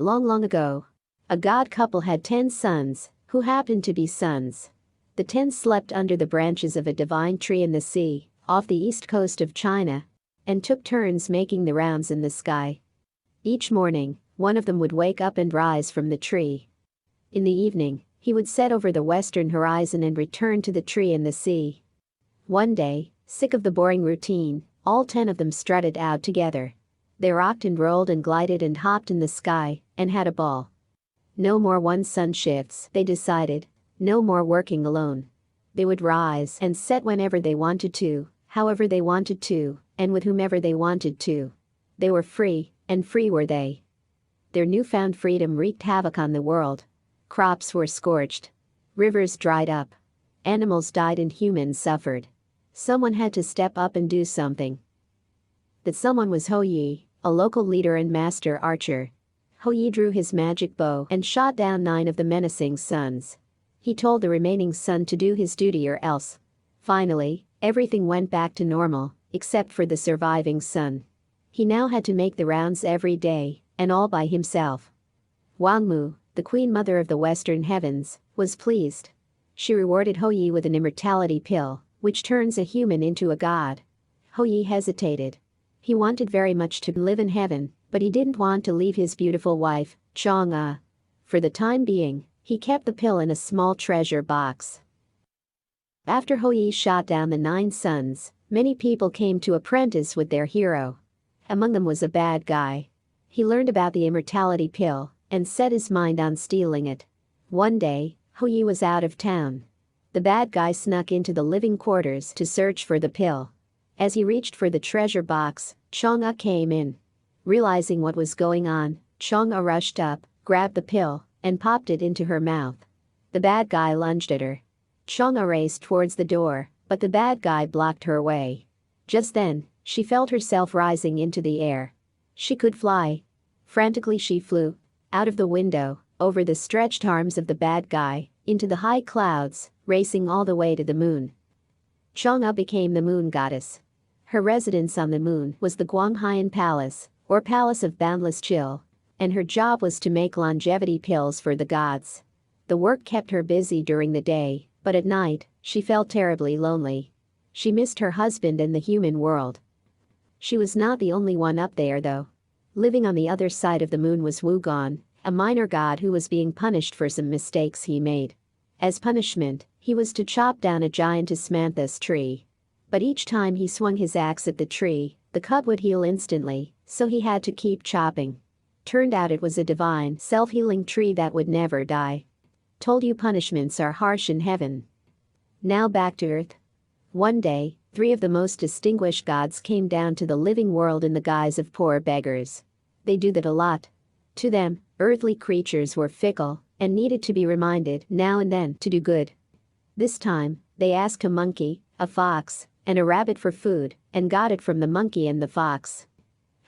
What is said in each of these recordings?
Long, long ago, a god couple had 10 sons, who happened to be sons. The 10 slept under the branches of a divine tree in the sea, off the east coast of China, and took turns making the rounds in the sky. Each morning, one of them would wake up and rise from the tree. In the evening, he would set over the western horizon and return to the tree in the sea. One day, sick of the boring routine, all 10 of them strutted out together. They rocked and rolled and glided and hopped in the sky, and had a ball. No more one-sun shifts, they decided. No more working alone. They would rise and set whenever they wanted to, however they wanted to, and with whomever they wanted to. They were free, and free were they. Their newfound freedom wreaked havoc on the world. Crops were scorched. Rivers dried up. Animals died and humans suffered. Someone had to step up and do something. That someone was Hou Yi, a local leader and master archer. Hou Yi drew his magic bow and shot down 9 of the menacing sons. He told the remaining son to do his duty or else. Finally, everything went back to normal, except for the surviving son. He now had to make the rounds every day, and all by himself. Wang Mu, the queen mother of the western heavens, was pleased. She rewarded Hou Yi with an immortality pill, which turns a human into a god. Hou Yi hesitated. He wanted very much to live in heaven, but he didn't want to leave his beautiful wife, Chang'e. For the time being, he kept the pill in a small treasure box. After Hou Yi shot down the 9 sons, many people came to apprentice with their hero. Among them was a bad guy. He learned about the immortality pill and set his mind on stealing it. One day, Hou Yi was out of town. The bad guy snuck into the living quarters to search for the pill. As he reached for the treasure box, Chang'e came in. Realizing what was going on, Chang'e rushed up, grabbed the pill, and popped it into her mouth. The bad guy lunged at her. Chang'e raced towards the door, but the bad guy blocked her way. Just then, she felt herself rising into the air. She could fly. Frantically she flew, out of the window, over the stretched arms of the bad guy, into the high clouds, racing all the way to the moon. Chang'e became the moon goddess. Her residence on the moon was the Guanghaian Palace, or Palace of Boundless Chill, and her job was to make longevity pills for the gods. The work kept her busy during the day, but at night, she felt terribly lonely. She missed her husband and the human world. She was not the only one up there though. Living on the other side of the moon was Wugon, a minor god who was being punished for some mistakes he made. As punishment, he was to chop down a giantess manthus tree. But each time he swung his axe at the tree, the cut would heal instantly, so he had to keep chopping. Turned out it was a divine, self-healing tree that would never die. Told you punishments are harsh in heaven. Now back to Earth. One day, 3 of the most distinguished gods came down to the living world in the guise of poor beggars. They do that a lot. To them, earthly creatures were fickle and needed to be reminded now and then to do good. This time, they asked a monkey, a fox, and a rabbit for food, and got it from the monkey and the fox.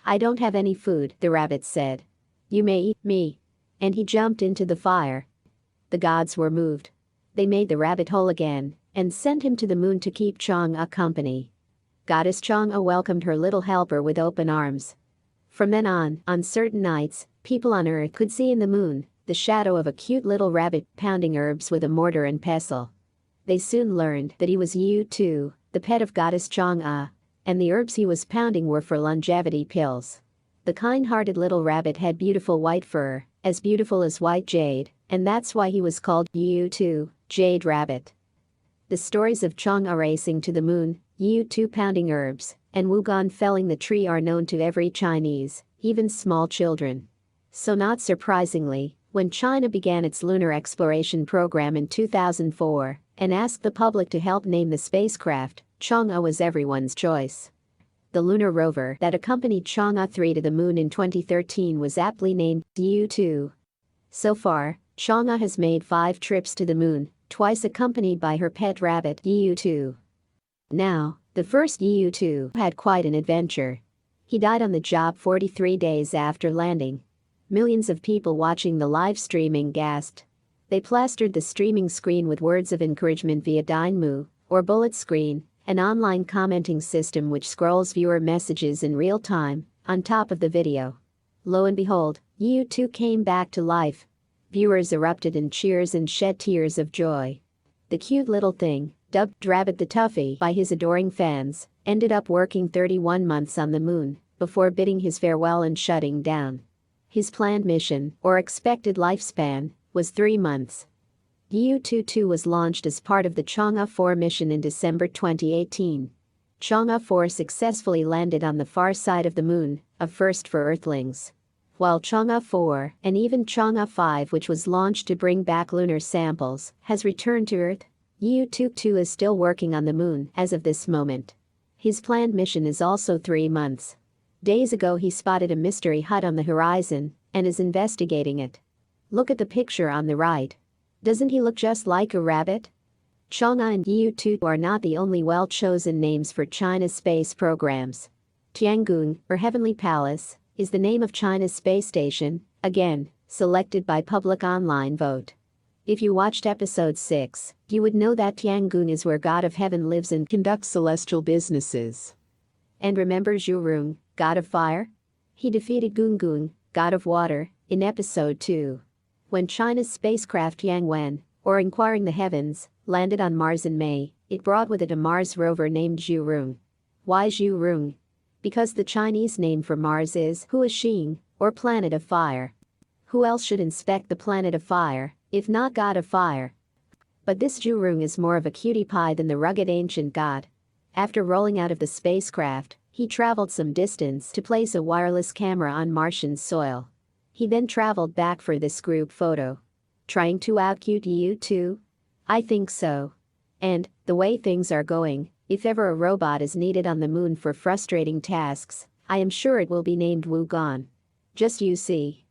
"I don't have any food," the rabbit said. "You may eat me." And he jumped into the fire. The gods were moved. They made the rabbit whole again, and sent him to the moon to keep Chang'e company. Goddess Chang'e welcomed her little helper with open arms. From then on certain nights, people on Earth could see in the moon the shadow of a cute little rabbit pounding herbs with a mortar and pestle. They soon learned that he was Yu Tu, the pet of goddess Chang'e, and the herbs he was pounding were for longevity pills. The kind-hearted little rabbit had beautiful white fur, as beautiful as white jade, and that's why he was called Yu Tu, Jade Rabbit. The stories of Chang'e racing to the moon, Yu Tu pounding herbs, and Wugon felling the tree are known to every Chinese, even small children. So not surprisingly, when China began its lunar exploration program in 2004 and asked the public to help name the spacecraft, Chang'e was everyone's choice. The lunar rover that accompanied Chang'e 3 to the moon in 2013 was aptly named Yu-2. So far, Chang'e has made 5 trips to the moon, twice accompanied by her pet rabbit Yu-2. Now, the first Yu-2 had quite an adventure. He died on the job 43 days after landing. Millions of people watching the live streaming gasped. They plastered the streaming screen with words of encouragement via Dynamo, or Bullet Screen, an online commenting system which scrolls viewer messages in real time, on top of the video. Lo and behold, Yu-2 came back to life. Viewers erupted in cheers and shed tears of joy. The cute little thing, dubbed Rabbit the Toughie by his adoring fans, ended up working 31 months on the moon before bidding his farewell and shutting down. His planned mission, or expected lifespan, was 3 months. Yu-2 was launched as part of the Chang'e 4 mission in December 2018. Chang'e 4 successfully landed on the far side of the moon, a first for Earthlings. While Chang'e 4 and even Chang'e 5, which was launched to bring back lunar samples, has returned to Earth, Yu-2 is still working on the moon as of this moment. His planned mission is also 3 months. Days ago he spotted a mystery hut on the horizon and is investigating it. Look at the picture on the right. Doesn't he look just like a rabbit? Chang'e and Yu-2 are not the only well-chosen names for China's space programs. Tiangong, or Heavenly Palace, is the name of China's space station, again, selected by public online vote. If you watched episode 6, you would know that Tiangong is where God of Heaven lives and conducts celestial businesses. And remember Zhurong, God of Fire? He defeated Gungung, God of Water, in episode 2. When China's spacecraft Tianwen, or Inquiring the Heavens, landed on Mars in May, it brought with it a Mars rover named Zhurong. Why Zhurong? Because the Chinese name for Mars is Huaxing, or Planet of Fire. Who else should inspect the Planet of Fire, if not God of Fire? But this Zhurong is more of a cutie pie than the rugged ancient god. After rolling out of the spacecraft, he traveled some distance to place a wireless camera on Martian soil. He then traveled back for this group photo. Trying to out-cute Yu-2? I think so. And, the way things are going, if ever a robot is needed on the moon for frustrating tasks, I am sure it will be named Wugon. Just you see.